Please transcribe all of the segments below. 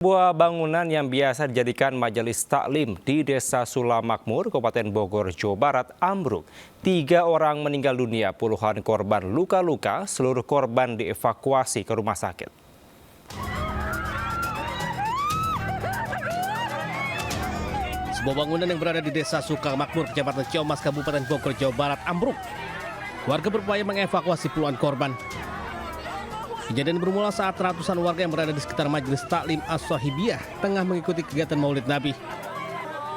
Sebuah bangunan yang biasa dijadikan majelis taklim di Desa Sulamakmur, Kabupaten Bogor, Jawa Barat, ambruk. 3 orang meninggal dunia, puluhan korban luka-luka, seluruh korban dievakuasi ke rumah sakit. Sebuah bangunan yang berada di Desa Sulamakmur, Kecamatan Ciamas, Kabupaten Bogor, Jawa Barat, ambruk. Warga berupaya mengevakuasi puluhan korban. Kejadian bermula saat ratusan warga yang berada di sekitar Majelis Taklim As-Sohibiyah tengah mengikuti kegiatan Maulid Nabi.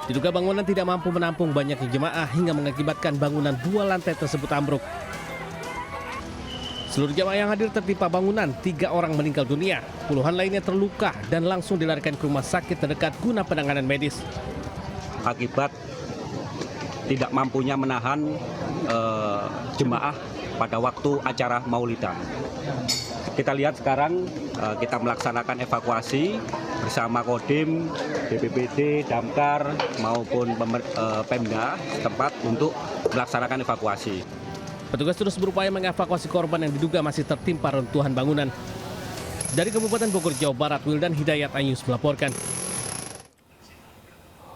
Diduga bangunan tidak mampu menampung banyaknya jemaah hingga mengakibatkan bangunan 2 lantai tersebut ambruk. Seluruh jemaah yang hadir tertimpa bangunan, 3 orang meninggal dunia, puluhan lainnya terluka dan langsung dilarikan ke rumah sakit terdekat guna penanganan medis. Akibat tidak mampunya menahan jemaah pada waktu acara Maulidan. Kita lihat sekarang kita melaksanakan evakuasi bersama Kodim, BPBD, Damkar maupun Pemda setempat untuk melaksanakan evakuasi. Petugas terus berupaya mengevakuasi korban yang diduga masih tertimpa reruntuhan bangunan. Dari Kabupaten Bogor, Jawa Barat, Wildan Hidayat Ayus melaporkan.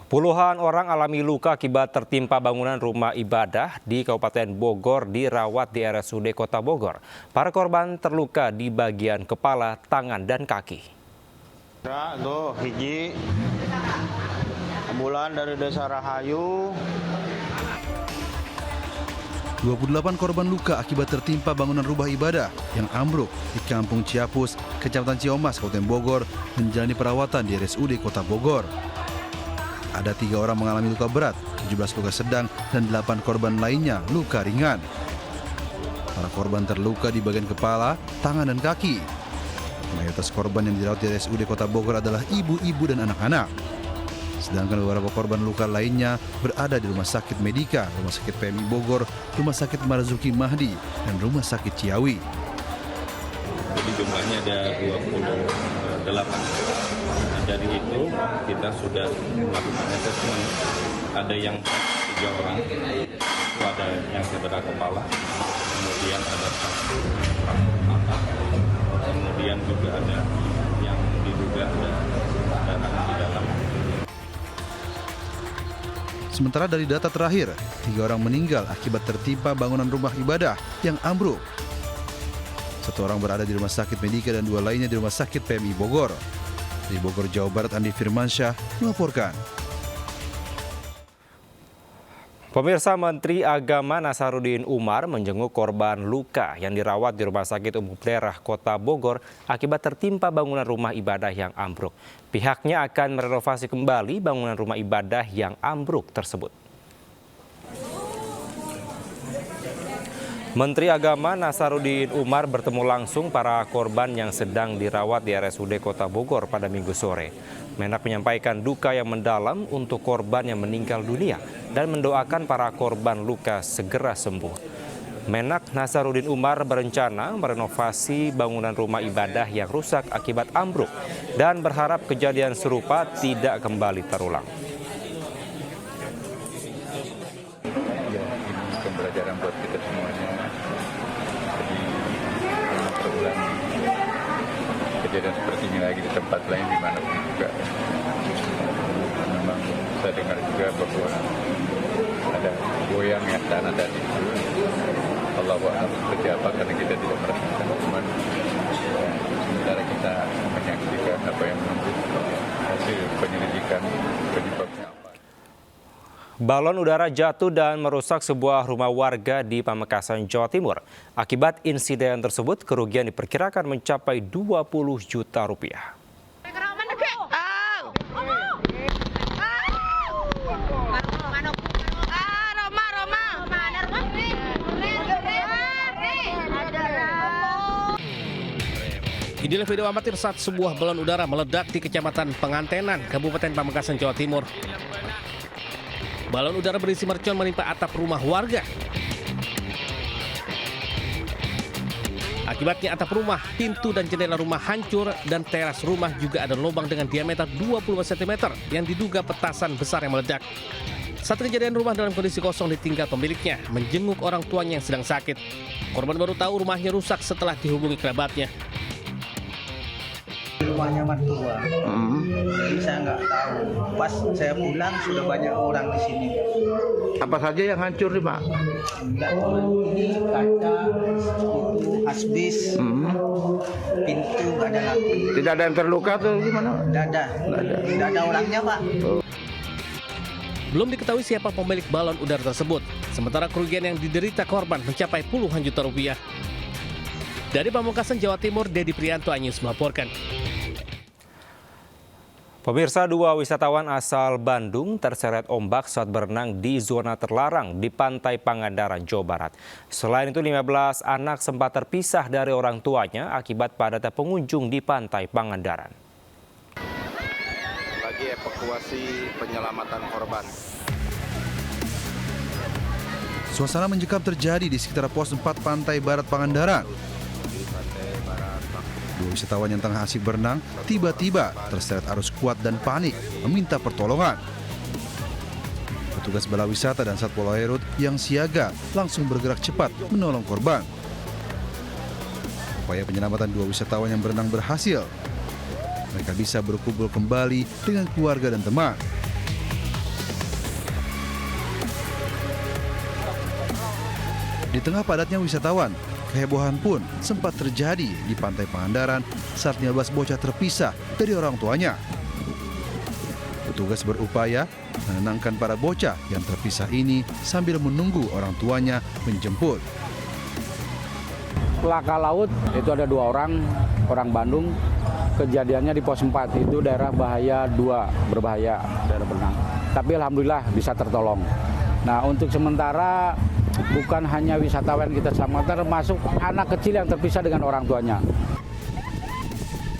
Puluhan orang alami luka akibat tertimpa bangunan rumah ibadah di Kabupaten Bogor dirawat di RSUD Kota Bogor. Para korban terluka di bagian kepala, tangan, dan kaki. Tuh, hiji ambulan dari Desa Rahayu. 28 korban luka akibat tertimpa bangunan rumah ibadah yang ambruk di Kampung Ciapus, Kecamatan Ciamas, Kabupaten Bogor, menjalani perawatan di RSUD Kota Bogor. Ada 3 orang mengalami luka berat, 17 luka sedang, dan 8 korban lainnya luka ringan. Para korban terluka di bagian kepala, tangan, dan kaki. Mayoritas korban yang dirawat di RSUD Kota Bogor adalah ibu-ibu dan anak-anak. Sedangkan beberapa korban luka lainnya berada di Rumah Sakit Medika, Rumah Sakit PMI Bogor, Rumah Sakit Marzuki Mahdi, dan Rumah Sakit Ciawi. Jadi jumlahnya ada 28. Dari itu kita sudah melakukan asesmen. Ada yang 3 orang, itu ada yang cedera kepala, kemudian ada 1 mata, kemudian juga ada yang diduga ada darah di dalam. Sementara dari data terakhir, 3 orang meninggal akibat tertimpa bangunan rumah ibadah yang ambruk. 1 orang berada di Rumah Sakit Medika dan 2 lainnya di Rumah Sakit PMI Bogor. Di Bogor, Jawa Barat, Andi Firmansyah melaporkan. Pemirsa, Menteri Agama Nasaruddin Umar menjenguk korban luka yang dirawat di Rumah Sakit Umum Daerah Kota Bogor akibat tertimpa bangunan rumah ibadah yang ambruk. Pihaknya akan merenovasi kembali bangunan rumah ibadah yang ambruk tersebut. Menteri Agama Nasaruddin Umar bertemu langsung para korban yang sedang dirawat di RSUD Kota Bogor pada Minggu sore. Menak menyampaikan duka yang mendalam untuk korban yang meninggal dunia dan mendoakan para korban luka segera sembuh. Menak Nasaruddin Umar berencana merenovasi bangunan rumah ibadah yang rusak akibat ambruk dan berharap kejadian serupa tidak kembali terulang. Ya, ini pembelajaran buat kita semuanya. Jadi terulang kejadian seperti ini lagi di tempat lain dimanapun juga. Memang saya dengar juga bahwa ada goyang ya tanah tadi. Allah wa'ala seperti apa karena kita tidak merasakan, cuman sementara kita menyaksikan apa yang menunggu hasil penyelidikan penyebabnya apa. Balon udara jatuh dan merusak sebuah rumah warga di Pamekasan, Jawa Timur. Akibat insiden tersebut, kerugian diperkirakan mencapai 20 juta rupiah. Inilah video amatir saat sebuah balon udara meledak di Kecamatan Pengantenan, Kabupaten Pamekasan, Jawa Timur. Balon udara berisi mercon menimpa atap rumah warga. Akibatnya atap rumah, pintu dan jendela rumah hancur dan teras rumah juga ada lubang dengan diameter 20 cm yang diduga petasan besar yang meledak. Saat kejadian, rumah dalam kondisi kosong ditinggal pemiliknya menjenguk orang tuanya yang sedang sakit. Korban baru tahu rumahnya rusak setelah dihubungi kerabatnya. Rumahnya mertua. Jadi saya nggak tahu. Pas saya pulang sudah banyak orang di sini. Apa saja yang hancur nih Pak? Nggak cuma ini, kaca, itu asbes, pintu nggak ada lagi. Tidak ada yang terluka atau gimana? Nggak ada orangnya Pak. Belum diketahui siapa pemilik balon udara tersebut. Sementara kerugian yang diderita korban mencapai puluhan juta rupiah. Dari Pamekasan, Jawa Timur, Dedi Prianto, iNews melaporkan. Pemirsa, 2 wisatawan asal Bandung terseret ombak saat berenang di zona terlarang di Pantai Pangandaran, Jawa Barat. Selain itu, 15 anak sempat terpisah dari orang tuanya akibat padatnya pengunjung di Pantai Pangandaran. Lagi evakuasi penyelamatan korban. Suasana mencekam terjadi di sekitar pos 4 Pantai Barat Pangandaran. 2 wisatawan yang tengah asik berenang tiba-tiba terseret arus kuat dan panik meminta pertolongan. Petugas bala wisata dan Satpol Airut yang siaga langsung bergerak cepat menolong korban. Upaya penyelamatan 2 wisatawan yang berenang berhasil. Mereka bisa berkumpul kembali dengan keluarga dan teman. Di tengah padatnya wisatawan, kehebohan pun sempat terjadi di Pantai Pangandaran saat 15 bocah terpisah dari orang tuanya. Petugas berupaya menenangkan para bocah yang terpisah ini sambil menunggu orang tuanya menjemput. Laka laut itu ada 2 orang Bandung. Kejadiannya di pos 4 itu daerah bahaya 2, berbahaya daerah berenang. Tapi alhamdulillah bisa tertolong. Nah, untuk sementara bukan hanya wisatawan kita selamatkan, termasuk anak kecil yang terpisah dengan orang tuanya.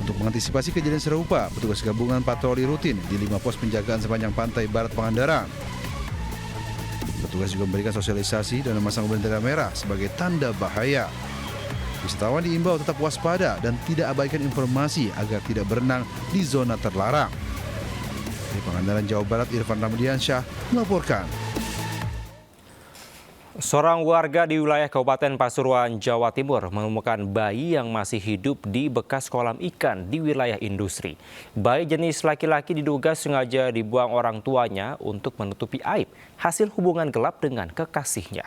Untuk mengantisipasi kejadian serupa, petugas gabungan patroli rutin di 5 pos penjagaan sepanjang Pantai Barat Pangandaran. Petugas juga memberikan sosialisasi dan memasang bendera merah sebagai tanda bahaya. Wisatawan diimbau tetap waspada dan tidak abaikan informasi agar tidak berenang di zona terlarang. Di Pangandaran, Jawa Barat, Irfan Ramadiansyah melaporkan. Seorang warga di wilayah Kabupaten Pasuruan, Jawa Timur menemukan bayi yang masih hidup di bekas kolam ikan di wilayah industri. Bayi jenis laki-laki diduga sengaja dibuang orang tuanya untuk menutupi aib hasil hubungan gelap dengan kekasihnya.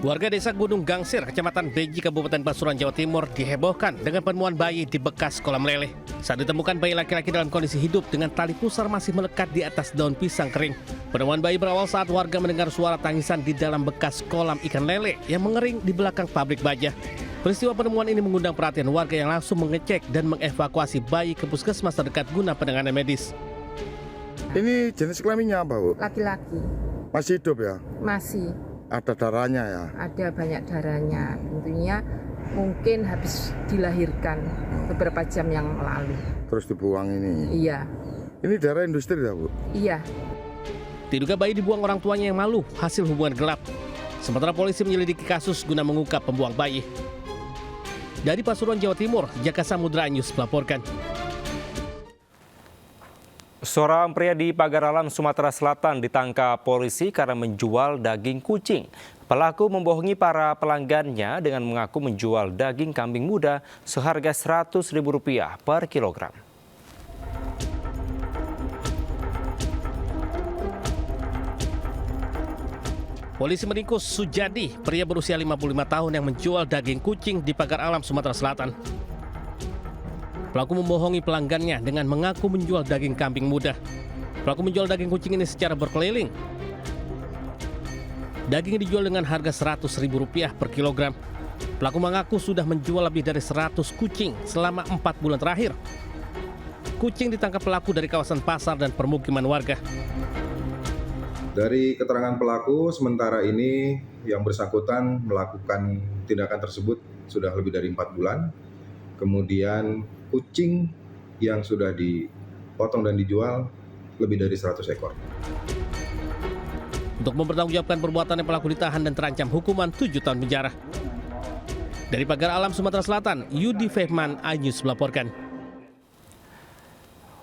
Warga desa Gunung Gangsir, Kecamatan Beji, Kabupaten Pasuruan, Jawa Timur dihebohkan dengan penemuan bayi di bekas kolam lele. Saat ditemukan, bayi laki-laki dalam kondisi hidup dengan tali pusar masih melekat di atas daun pisang kering. Penemuan bayi berawal saat warga mendengar suara tangisan di dalam bekas kolam ikan lele yang mengering di belakang pabrik baja. Peristiwa penemuan ini mengundang perhatian warga yang langsung mengecek dan mengevakuasi bayi ke puskesmas terdekat guna penanganan medis. Ini jenis kelaminnya apa, Bu? Laki-laki. Masih hidup ya? Masih. Ada darahnya ya? Ada banyak darahnya. Tentunya mungkin habis dilahirkan beberapa jam yang lalu. Terus dibuang ini? Iya. Ini darah industri ya, Bu? Iya. Diduga bayi dibuang orang tuanya yang malu hasil hubungan gelap. Sementara polisi menyelidiki kasus guna mengungkap pembuang bayi. Dari Pasuruan, Jawa Timur, Jaka Samudra News melaporkan. Seorang pria di Pagar Alam, Sumatera Selatan ditangkap polisi karena menjual daging kucing. Pelaku membohongi para pelanggannya dengan mengaku menjual daging kambing muda seharga Rp100.000 per kilogram. Polisi meringkus Sujadi, pria berusia 55 tahun yang menjual daging kucing di Pagar Alam, Sumatera Selatan. Pelaku membohongi pelanggannya dengan mengaku menjual daging kambing muda. Pelaku menjual daging kucing ini secara berkeliling. Daging dijual dengan harga Rp100.000 per kilogram. Pelaku mengaku sudah menjual lebih dari 100 kucing selama 4 bulan terakhir. Kucing ditangkap pelaku dari kawasan pasar dan permukiman warga. Dari keterangan pelaku, sementara ini yang bersangkutan melakukan tindakan tersebut sudah lebih dari 4 bulan. Kemudian kucing yang sudah dipotong dan dijual lebih dari 100 ekor. Untuk mempertanggungjawabkan perbuatannya, pelaku ditahan dan terancam hukuman 7 tahun penjara. Dari Pagar Alam, Sumatera Selatan, Yudi Fehman, iNews melaporkan.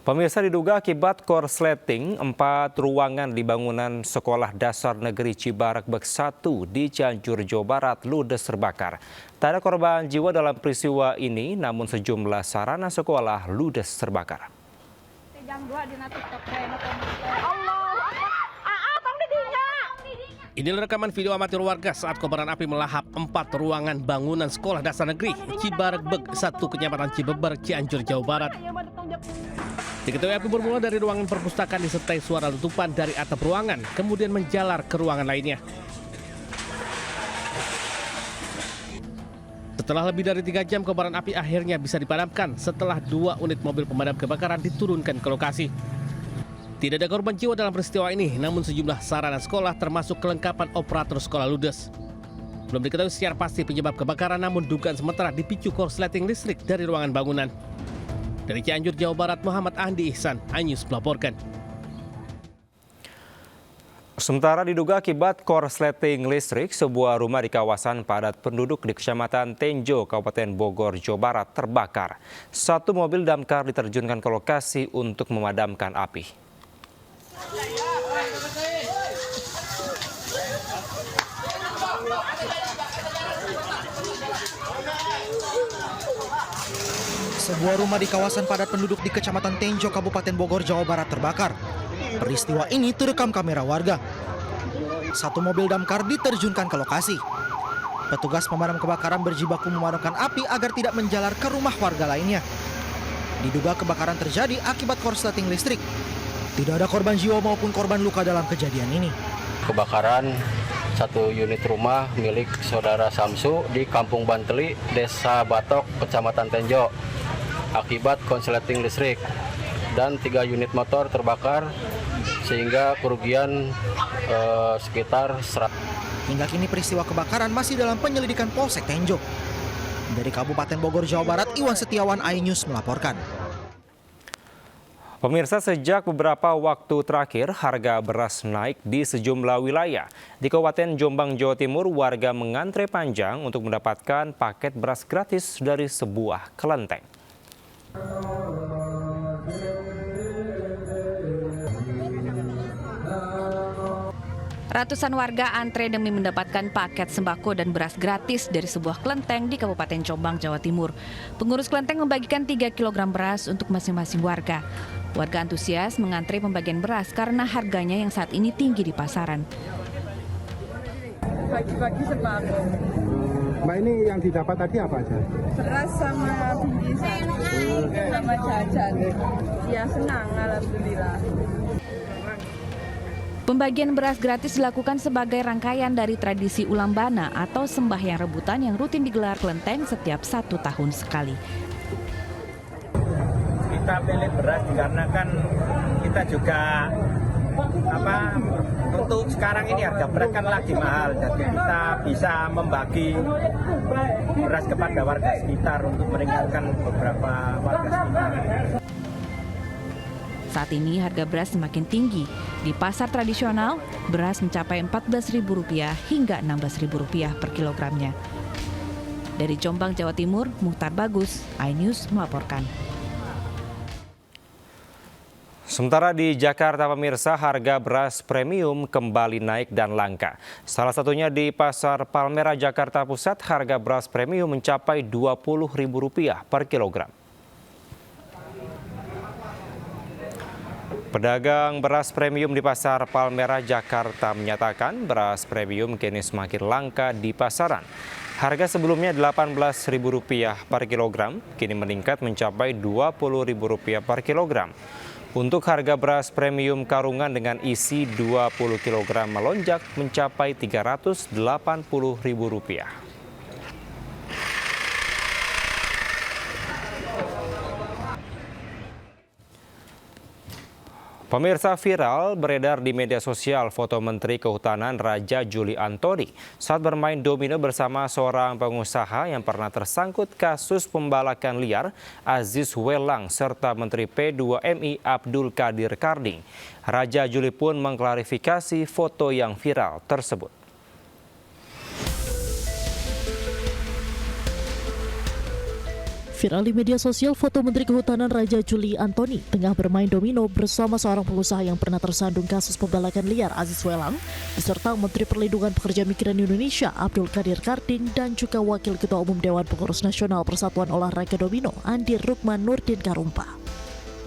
Pemirsa, diduga akibat korsleting, 4 ruangan di bangunan Sekolah Dasar Negeri Cibaregbek 1 di Cianjur, Jawa Barat ludes terbakar. Tak ada korban jiwa dalam peristiwa ini, namun sejumlah sarana sekolah ludes terbakar. Inilah rekaman video amatir warga saat kobaran api melahap 4 ruangan bangunan Sekolah Dasar Negeri Cibaregbek 1 Kecamatan Cibeber, Cianjur, Jawa Barat. Diketahui api bermula dari ruangan perpustakaan disertai suara letupan dari atap ruangan, kemudian menjalar ke ruangan lainnya. Setelah lebih dari 3 jam, kobaran api akhirnya bisa dipadamkan setelah 2 unit mobil pemadam kebakaran diturunkan ke lokasi. Tidak ada korban jiwa dalam peristiwa ini, namun sejumlah sarana sekolah termasuk kelengkapan operator sekolah ludes. Belum diketahui secara pasti penyebab kebakaran, namun dugaan sementara dipicu korsleting listrik dari ruangan bangunan. Dari Cianjur, Jawa Barat, Muhammad Andi Ihsan, iNews melaporkan. Sementara diduga akibat korsleting listrik, sebuah rumah di kawasan padat penduduk di Kecamatan Tenjo, Kabupaten Bogor, Jawa Barat terbakar. 1 mobil damkar diterjunkan ke lokasi untuk memadamkan api. Sebuah rumah di kawasan padat penduduk di Kecamatan Tenjo, Kabupaten Bogor, Jawa Barat terbakar. Peristiwa ini terekam kamera warga. 1 mobil damkar diterjunkan ke lokasi. Petugas pemadam kebakaran berjibaku memadamkan api agar tidak menjalar ke rumah warga lainnya. Diduga kebakaran terjadi akibat korsleting listrik. Tidak ada korban jiwa maupun korban luka dalam kejadian ini. Kebakaran 1 unit rumah milik Saudara Samsu di Kampung Banteli, Desa Batok, Kecamatan Tenjo, akibat korsleting listrik, dan 3 unit motor terbakar sehingga kerugian sekitar 100. Hingga kini peristiwa kebakaran masih dalam penyelidikan Polsek Tenjo. Dari Kabupaten Bogor, Jawa Barat, Iwan Setiawan, iNews melaporkan. Pemirsa, sejak beberapa waktu terakhir harga beras naik di sejumlah wilayah. Di Kabupaten Jombang, Jawa Timur, warga mengantre panjang untuk mendapatkan paket beras gratis dari sebuah kelenteng. Ratusan warga antre demi mendapatkan paket sembako dan beras gratis dari sebuah kelenteng di Kabupaten Jombang, Jawa Timur. Pengurus kelenteng membagikan 3 kg beras untuk masing-masing warga. Warga antusias mengantre pembagian beras karena harganya yang saat ini tinggi di pasaran. Bagi-bagi sembako. Mbak, ini yang didapat tadi apa aja? Beras sama bingkisan, sama jajan. Ya senang, alhamdulillah. Pembagian beras gratis dilakukan sebagai rangkaian dari tradisi Ulambana atau sembahyang rebutan yang rutin digelar kelenteng setiap 1 tahun sekali. Kita pilih beras dikarenakan kita juga untuk sekarang ini harga beras kan lagi mahal, jadi kita bisa membagi beras kepada warga sekitar untuk meringankan beberapa warga sekitar. Saat ini harga beras semakin tinggi. Di pasar tradisional, beras mencapai Rp14.000 hingga Rp16.000 per kilogramnya. Dari Jombang, Jawa Timur, Muhtar Bagus, iNews melaporkan. Sementara di Jakarta, pemirsa, harga beras premium kembali naik dan langka. Salah satunya di Pasar Palmerah, Jakarta Pusat, harga beras premium mencapai Rp20.000 per kilogram. Pedagang beras premium di Pasar Palmerah, Jakarta menyatakan beras premium kini semakin langka di pasaran. Harga sebelumnya Rp18.000 per kilogram, kini meningkat mencapai Rp20.000 per kilogram. Untuk harga beras premium karungan dengan isi 20 kg melonjak mencapai Rp380.000. Pemirsa, viral beredar di media sosial foto Menteri Kehutanan Raja Juli Antoni saat bermain domino bersama seorang pengusaha yang pernah tersangkut kasus pembalakan liar, Aziz Welang, serta Menteri P2MI Abdul Qadir Karding. Raja Juli pun mengklarifikasi foto yang viral tersebut. Viral di media sosial foto Menteri Kehutanan Raja Juli Antoni tengah bermain domino bersama seorang pengusaha yang pernah tersandung kasus pembalakan liar Aziz Welang, beserta Menteri Perlindungan Pekerja Migran Indonesia Abdul Qadir Karding dan juga Wakil Ketua Umum Dewan Pengurus Nasional Persatuan Olahraga Domino Andi Rukman Nurdin Karumpa.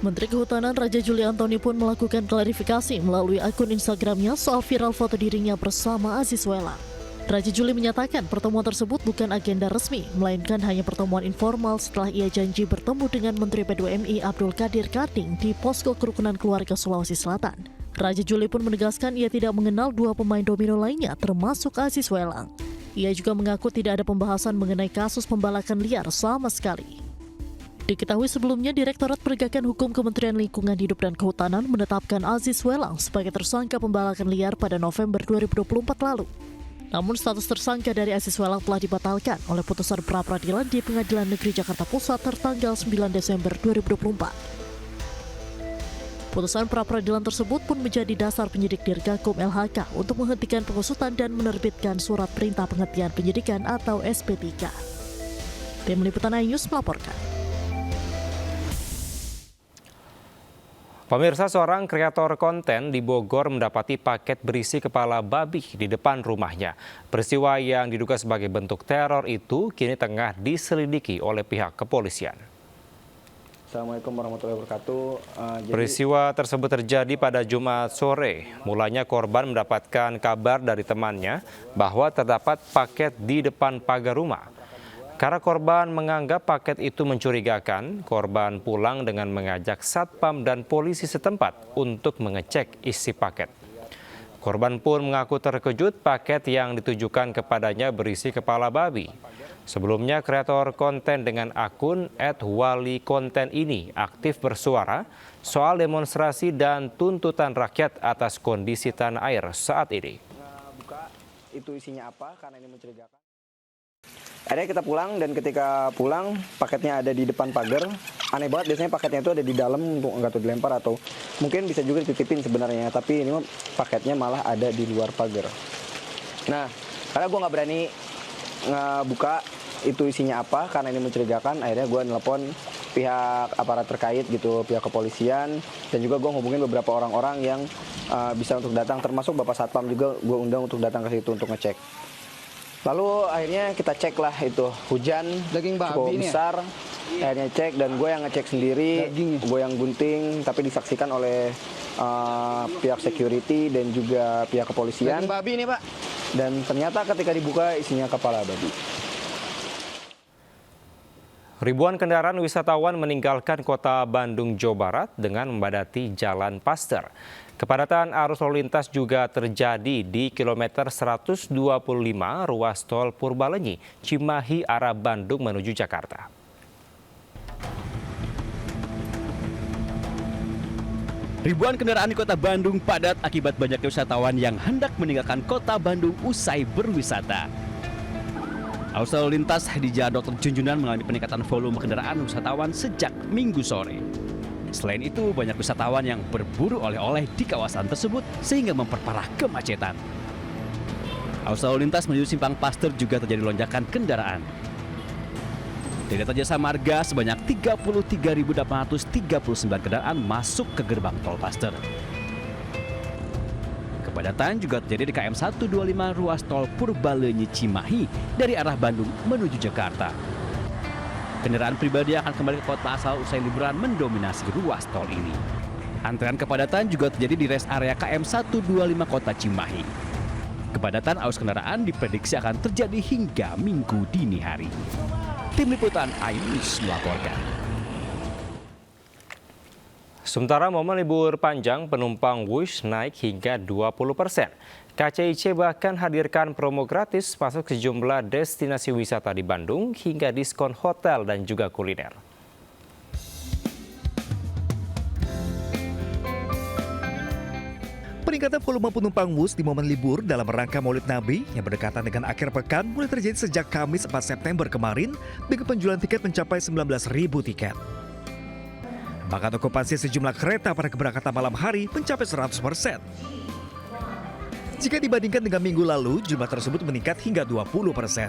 Menteri Kehutanan Raja Juli Antoni pun melakukan klarifikasi melalui akun Instagramnya soal viral foto dirinya bersama Aziz Welang. Raja Juli menyatakan pertemuan tersebut bukan agenda resmi, melainkan hanya pertemuan informal setelah ia janji bertemu dengan Menteri P2MI Abdul Qadir Karding di Posko Kerukunan Keluarga Sulawesi Selatan. Raja Juli pun menegaskan ia tidak mengenal dua pemain domino lainnya termasuk Aziz Welang. Ia juga mengaku tidak ada pembahasan mengenai kasus pembalakan liar sama sekali. Diketahui sebelumnya Direktorat Penegakan Hukum Kementerian Lingkungan Hidup dan Kehutanan menetapkan Aziz Welang sebagai tersangka pembalakan liar pada November 2024 lalu. Namun status tersangka dari Aziz Welang telah dibatalkan oleh putusan pra-peradilan di Pengadilan Negeri Jakarta Pusat tertanggal 9 Desember 2024. Putusan pra-peradilan tersebut pun menjadi dasar penyidik Dirgakum LHK untuk menghentikan pengusutan dan menerbitkan surat perintah penghentian penyidikan atau SP3. Tim Liputan iNews melaporkan. Pemirsa, seorang kreator konten di Bogor mendapati paket berisi kepala babi di depan rumahnya. Peristiwa yang diduga sebagai bentuk teror itu kini tengah diselidiki oleh pihak kepolisian. Assalamualaikum warahmatullahi wabarakatuh. Peristiwa tersebut terjadi pada Jumat sore. Mulanya korban mendapatkan kabar dari temannya bahwa terdapat paket di depan pagar rumah. Karena korban menganggap paket itu mencurigakan, korban pulang dengan mengajak satpam dan polisi setempat untuk mengecek isi paket. Korban pun mengaku terkejut paket yang ditujukan kepadanya berisi kepala babi. Sebelumnya, kreator konten dengan akun @walikonten ini aktif bersuara soal demonstrasi dan tuntutan rakyat atas kondisi tanah air saat ini. Buka itu isinya apa karena ini mencurigakan. Akhirnya kita pulang dan ketika pulang paketnya ada di depan pagar. Aneh banget, biasanya paketnya itu ada di dalam untuk nggak tuh dilempar atau mungkin bisa juga dititipin sebenarnya. Tapi ini paketnya malah ada di luar pagar. Nah, karena gue nggak berani ngebuka itu isinya apa karena ini mencurigakan, akhirnya gue nelpon pihak aparat terkait gitu, pihak kepolisian, dan juga gue hubungin beberapa orang-orang yang bisa untuk datang, termasuk Bapak Satpam juga gue undang untuk datang ke situ untuk ngecek. Lalu akhirnya kita cek lah itu, hujan daging babi cukup besar, akhirnya cek dan gue yang ngecek sendiri, gue yang gunting, tapi disaksikan oleh pihak security dan juga pihak kepolisian. Daging babi ini Pak. Dan ternyata ketika dibuka isinya kepala babi. Ribuan kendaraan wisatawan meninggalkan kota Bandung, Jawa Barat dengan membadati Jalan Paster. Kepadatan arus lalu lintas juga terjadi di kilometer 125 ruas tol Purbalenyi, Cimahi arah Bandung menuju Jakarta. Ribuan kendaraan di kota Bandung padat akibat banyaknya wisatawan yang hendak meninggalkan kota Bandung usai berwisata. Arus lalu lintas di Jalan Dr. Junjunan mengalami peningkatan volume kendaraan wisatawan sejak Minggu sore. Selain itu, banyak wisatawan yang berburu oleh-oleh di kawasan tersebut sehingga memperparah kemacetan. Arus lalu lintas menuju Simpang Paster juga terjadi lonjakan kendaraan. Dari data Jasa Marga, sebanyak 33.839 kendaraan masuk ke gerbang tol Paster. Kepadatan juga terjadi di KM 125 ruas tol Purbalenyi Cimahi dari arah Bandung menuju Jakarta. Kendaraan pribadi akan kembali ke kota asal usai liburan mendominasi ruas tol ini. Antrean kepadatan juga terjadi di rest area KM 125 kota Cimahi. Kepadatan arus kendaraan diprediksi akan terjadi hingga Minggu dini hari. Tim Liputan iNews melaporkan. Sementara momen libur panjang, penumpang Wush naik hingga 20%. KCIC bahkan hadirkan promo gratis masuk sejumlah destinasi wisata di Bandung hingga diskon hotel dan juga kuliner. Peningkatan volume penumpang Wush di momen libur dalam rangka Maulid Nabi yang berdekatan dengan akhir pekan mulai terjadi sejak Kamis 4 September kemarin dengan penjualan tiket mencapai 19.000 tiket. Bahkan okupansi sejumlah kereta pada keberangkatan malam hari mencapai 100%. Jika dibandingkan dengan minggu lalu, jumlah tersebut meningkat hingga 20%.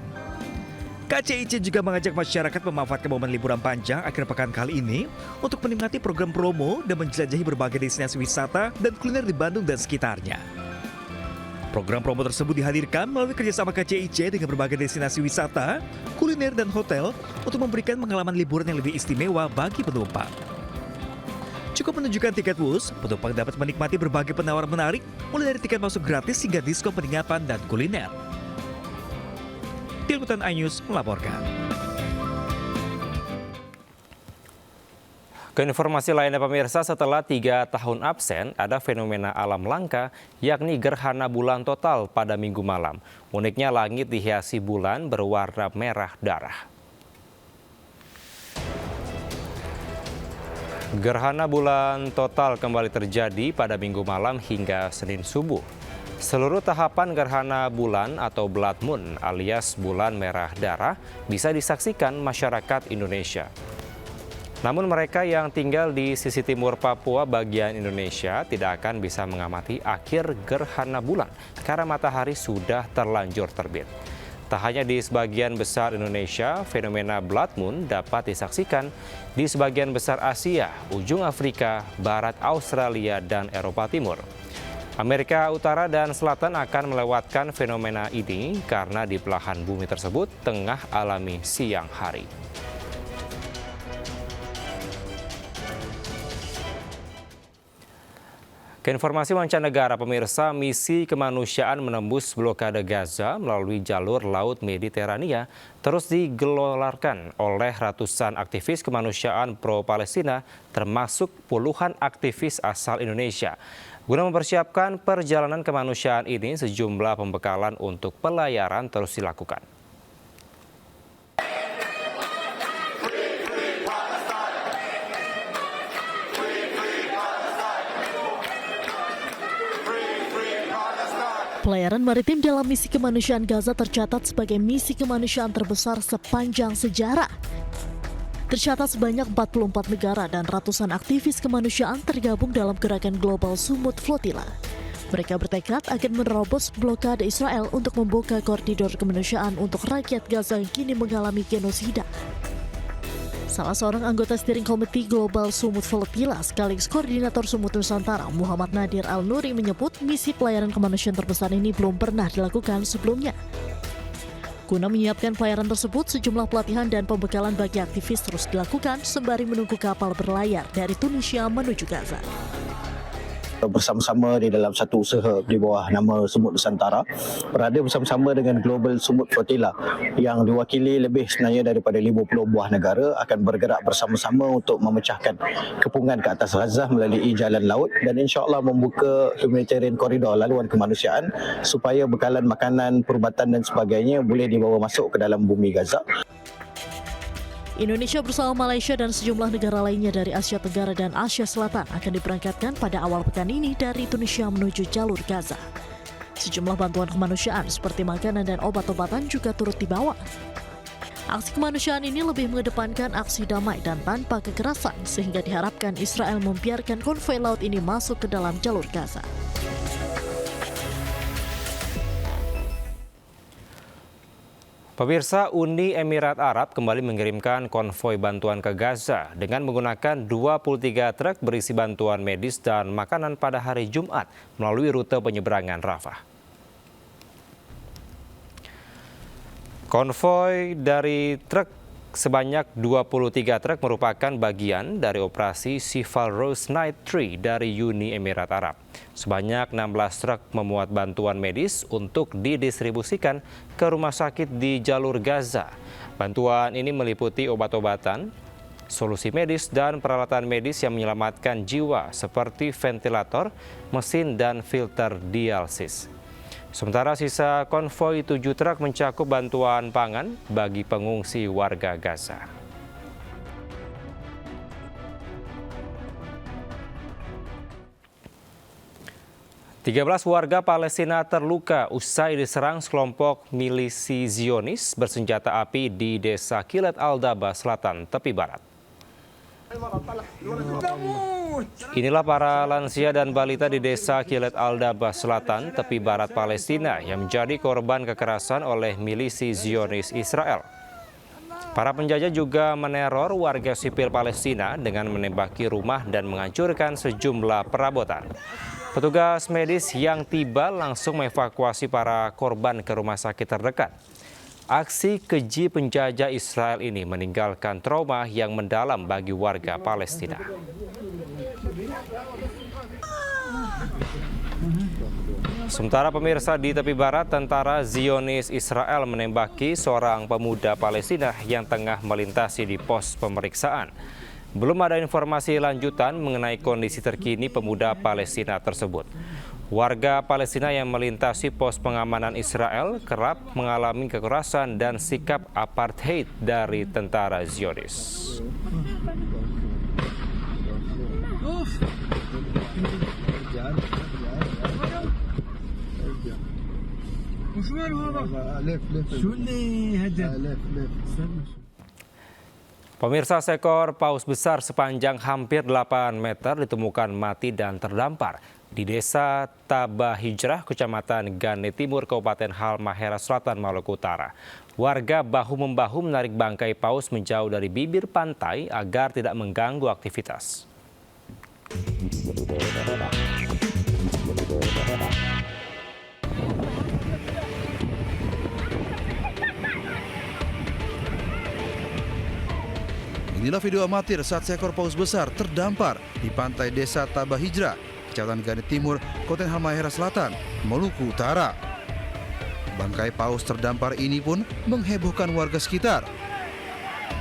KCIC juga mengajak masyarakat memanfaatkan momen liburan panjang akhir pekan kali ini untuk menikmati program promo dan menjelajahi berbagai destinasi wisata dan kuliner di Bandung dan sekitarnya. Program promo tersebut dihadirkan melalui kerjasama KCIC dengan berbagai destinasi wisata, kuliner, dan hotel untuk memberikan pengalaman liburan yang lebih istimewa bagi penumpang. Cukup menunjukkan tiket bus, penumpang dapat menikmati berbagai penawaran menarik, mulai dari tiket masuk gratis hingga diskon penginapan dan kuliner. Tim Liputan iNews melaporkan. Ke informasi lainnya pemirsa, setelah 3 tahun absen, ada fenomena alam langka yakni gerhana bulan total pada Minggu malam. Uniknya langit dihiasi bulan berwarna merah darah. Gerhana bulan total kembali terjadi pada Minggu malam hingga Senin subuh. Seluruh tahapan gerhana bulan atau blood moon alias bulan merah darah bisa disaksikan masyarakat Indonesia. Namun mereka yang tinggal di sisi timur Papua bagian Indonesia tidak akan bisa mengamati akhir gerhana bulan karena matahari sudah terlanjur terbit. Tak hanya di sebagian besar Indonesia, fenomena blood moon dapat disaksikan di sebagian besar Asia, ujung Afrika, barat Australia, dan Eropa Timur. Amerika Utara dan Selatan akan melewatkan fenomena ini karena di belahan bumi tersebut tengah alami siang hari. Ke informasi mancanegara pemirsa, misi kemanusiaan menembus blokade Gaza melalui jalur Laut Mediterania terus digelorakan oleh ratusan aktivis kemanusiaan pro-Palestina termasuk puluhan aktivis asal Indonesia. Guna mempersiapkan perjalanan kemanusiaan ini, sejumlah pembekalan untuk pelayaran terus dilakukan. Pelayaran maritim dalam misi kemanusiaan Gaza tercatat sebagai misi kemanusiaan terbesar sepanjang sejarah. Tercatat sebanyak 44 negara dan ratusan aktivis kemanusiaan tergabung dalam gerakan global Sumut Flotilla. Mereka bertekad akan menerobos blokade Israel untuk membuka koridor kemanusiaan untuk rakyat Gaza yang kini mengalami genosida. Salah seorang anggota steering committee global Sumut Flotilla sekaligus koordinator Sumut Nusantara, Muhammad Nadir Al-Nuri menyebut misi pelayaran kemanusiaan terbesar ini belum pernah dilakukan sebelumnya. Guna menyiapkan pelayaran tersebut, sejumlah pelatihan dan pembekalan bagi aktivis terus dilakukan sembari menunggu kapal berlayar dari Tunisia menuju Gaza. Bersama-sama di dalam satu usaha di bawah nama Sumut Nusantara, berada bersama-sama dengan Global Sumut Flotilla yang diwakili lebih sebenarnya daripada 50 buah negara akan bergerak bersama-sama untuk memecahkan kepungan ke atas Gaza melalui jalan laut dan insya-Allah membuka humanitarian koridor laluan kemanusiaan supaya bekalan makanan, perubatan dan sebagainya boleh dibawa masuk ke dalam bumi Gaza. Indonesia bersama Malaysia dan sejumlah negara lainnya dari Asia Tenggara dan Asia Selatan akan diberangkatkan pada awal pekan ini dari Tunisia menuju jalur Gaza. Sejumlah bantuan kemanusiaan seperti makanan dan obat-obatan juga turut dibawa. Aksi kemanusiaan ini lebih mengedepankan aksi damai dan tanpa kekerasan sehingga diharapkan Israel membiarkan konvoi laut ini masuk ke dalam jalur Gaza. Pemirsa, Uni Emirat Arab kembali mengirimkan konvoi bantuan ke Gaza dengan menggunakan 23 truk berisi bantuan medis dan makanan pada hari Jumat melalui rute penyeberangan Rafah. Konvoi dari truk sebanyak 23 truk merupakan bagian dari operasi Sival Rose Night 3 dari Uni Emirat Arab. Sebanyak 16 truk memuat bantuan medis untuk didistribusikan ke rumah sakit di jalur Gaza. Bantuan ini meliputi obat-obatan, solusi medis, dan peralatan medis yang menyelamatkan jiwa seperti ventilator, mesin, dan filter dialisis. Sementara sisa konvoi 7 truk mencakup bantuan pangan bagi pengungsi warga Gaza. Tiga 13 warga Palestina terluka usai diserang sekelompok milisi Zionis bersenjata api di desa Kilet Al-Daba Selatan, tepi barat. Inilah para lansia dan balita di desa Kilet Al-Daba Selatan, tepi barat Palestina yang menjadi korban kekerasan oleh milisi Zionis Israel. Para penjajah juga meneror warga sipil Palestina dengan menembaki rumah dan menghancurkan sejumlah perabotan. Petugas medis yang tiba langsung mengevakuasi para korban ke rumah sakit terdekat. Aksi keji penjajah Israel ini meninggalkan trauma yang mendalam bagi warga Palestina. Sementara pemirsa, di tepi barat, tentara Zionis Israel menembaki seorang pemuda Palestina yang tengah melintasi di pos pemeriksaan. Belum ada informasi lanjutan mengenai kondisi terkini pemuda Palestina tersebut. Warga Palestina yang melintasi pos pengamanan Israel kerap mengalami kekerasan dan sikap apartheid dari tentara Zionis. Pemirsa, seekor paus besar sepanjang hampir 8 meter ditemukan mati dan terdampar di Desa Tabah Hijrah, Kecamatan Gane Timur, Kabupaten Halmahera Selatan, Maluku Utara. Warga bahu-membahu menarik bangkai paus menjauh dari bibir pantai agar tidak mengganggu aktivitas. Inilah video amatir saat seekor paus besar terdampar di pantai Desa Tabah Hijrah, Kecamatan Gane Timur, Kabupaten Halmahera Selatan, Maluku Utara. Bangkai paus terdampar ini pun menghebohkan warga sekitar.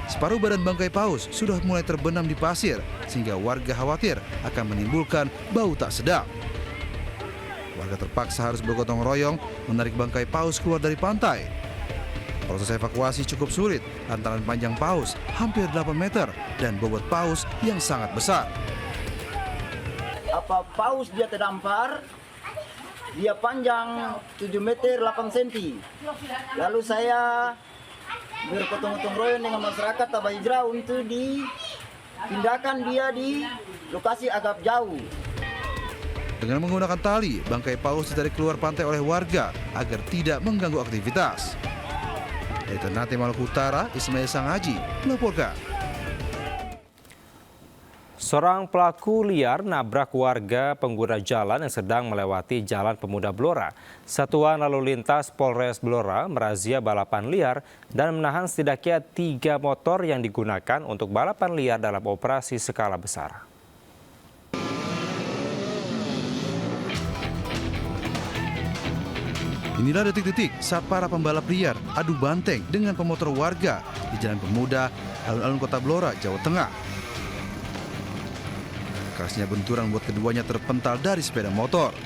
Separuh badan bangkai paus sudah mulai terbenam di pasir, sehingga warga khawatir akan menimbulkan bau tak sedap. Warga terpaksa harus bergotong royong menarik bangkai paus keluar dari pantai. Proses evakuasi cukup sulit lantaran panjang paus hampir 8 meter dan bobot paus yang sangat besar. Apa paus dia terdampar, dia panjang 7 meter 8 cm. Lalu saya bergotong-gotong royong dengan masyarakat Tabah Hijrah untuk dipindahkan dia di lokasi agak jauh. Dengan menggunakan tali, bangkai paus ditarik keluar pantai oleh warga agar tidak mengganggu aktivitas. Dari Ternate, Maluku Utara, Ismail Sangaji melaporkan. Seorang pelaku liar nabrak warga pengguna jalan yang sedang melewati Jalan Pemuda Blora. Satuan Lalu Lintas Polres Blora merazia balapan liar dan menahan setidaknya 3 motor yang digunakan untuk balapan liar dalam operasi skala besar. Inilah detik-detik saat para pembalap liar adu banteng dengan pemotor warga di Jalan Pemuda, alun-alun Kota Blora, Jawa Tengah. Kerasnya benturan membuat keduanya terpental dari sepeda motor.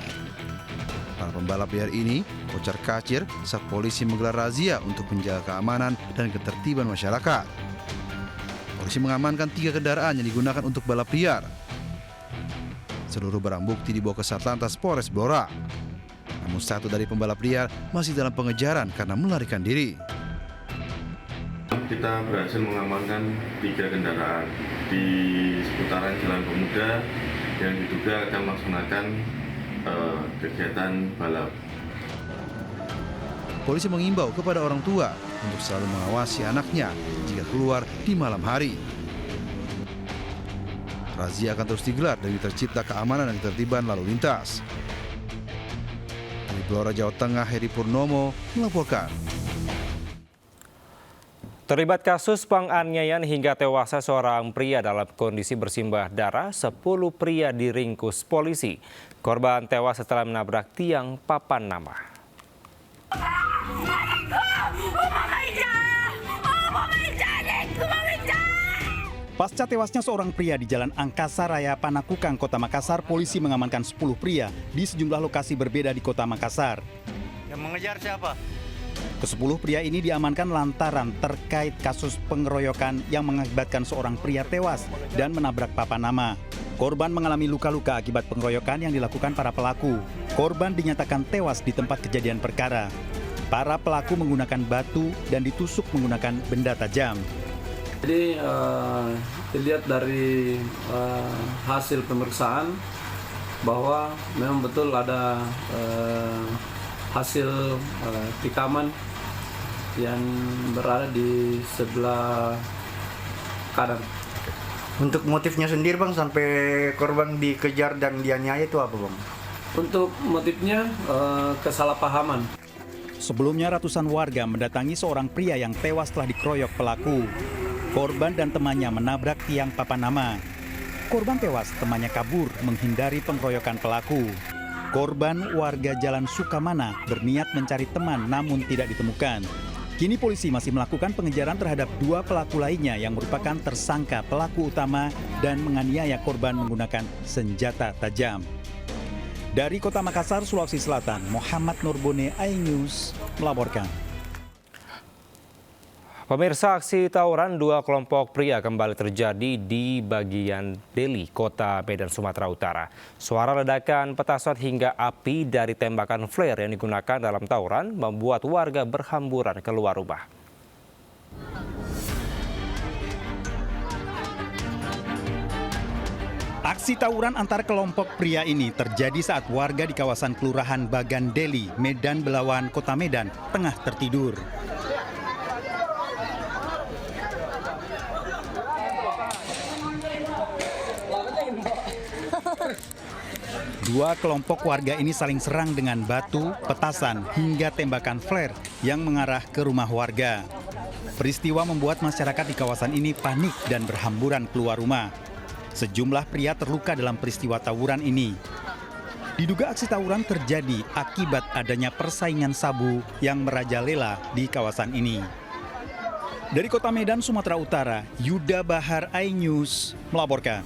Para pembalap liar ini kocar-kacir saat polisi menggelar razia untuk menjaga keamanan dan ketertiban masyarakat. Polisi mengamankan 3 kendaraan yang digunakan untuk balap liar. Seluruh barang bukti dibawa ke Satlantas Polres Blora. Namun satu dari pembalap liar masih dalam pengejaran karena melarikan diri. Kita berhasil mengamankan 3 kendaraan di seputaran Jalan Pemuda yang diduga akan melaksanakan kegiatan balap. Polisi mengimbau kepada orang tua untuk selalu mengawasi anaknya jika keluar di malam hari. Razia akan terus digelar demi tercipta keamanan dan ketertiban lalu lintas. Dari Blora, Jawa Tengah, Heri Purnomo melaporkan. Terlibat kasus penganiayaan hingga tewasnya seorang pria dalam kondisi bersimbah darah, 10 pria diringkus polisi. Korban tewas setelah menabrak tiang papan nama. Pasca tewasnya seorang pria di Jalan Angkasa Raya Panakukang, Kota Makassar, polisi mengamankan 10 pria di sejumlah lokasi berbeda di Kota Makassar. Yang mengejar siapa? Ke-10 pria ini diamankan lantaran terkait kasus pengeroyokan yang mengakibatkan seorang pria tewas dan menabrak papan nama. Korban mengalami luka-luka akibat pengeroyokan yang dilakukan para pelaku. Korban dinyatakan tewas di tempat kejadian perkara. Para pelaku menggunakan batu dan ditusuk menggunakan benda tajam. Jadi dilihat dari hasil pemeriksaan bahwa memang betul ada hasil tikaman yang berada di sebelah kanan. Untuk motifnya sendiri Bang, sampai korban dikejar dan dianiaya itu apa Bang? Untuk motifnya kesalahpahaman. Sebelumnya ratusan warga mendatangi seorang pria yang tewas setelah dikeroyok pelaku. Korban dan temannya menabrak tiang papan nama. Korban tewas, temannya kabur menghindari pengeroyokan pelaku. Korban warga Jalan Sukamana berniat mencari teman namun tidak ditemukan. Kini polisi masih melakukan pengejaran terhadap 2 pelaku lainnya yang merupakan tersangka pelaku utama dan menganiaya korban menggunakan senjata tajam. Dari Kota Makassar, Sulawesi Selatan, Muhammad Nurbone, iNews melaporkan. Pemirsa, aksi tawuran 2 kelompok pria kembali terjadi di bagian Deli, Kota Medan, Sumatera Utara. Suara ledakan petasan hingga api dari tembakan flare yang digunakan dalam tawuran membuat warga berhamburan keluar rumah. Aksi tawuran antar kelompok pria ini terjadi saat warga di kawasan Kelurahan Bagan Deli, Medan Belawan, Kota Medan, tengah tertidur. Dua kelompok warga ini saling serang dengan batu, petasan, hingga tembakan flare yang mengarah ke rumah warga. Peristiwa membuat masyarakat di kawasan ini panik dan berhamburan keluar rumah. Sejumlah pria terluka dalam peristiwa tawuran ini. Diduga aksi tawuran terjadi akibat adanya persaingan sabu yang merajalela di kawasan ini. Dari Kota Medan, Sumatera Utara, Yuda Bahar, iNews melaporkan.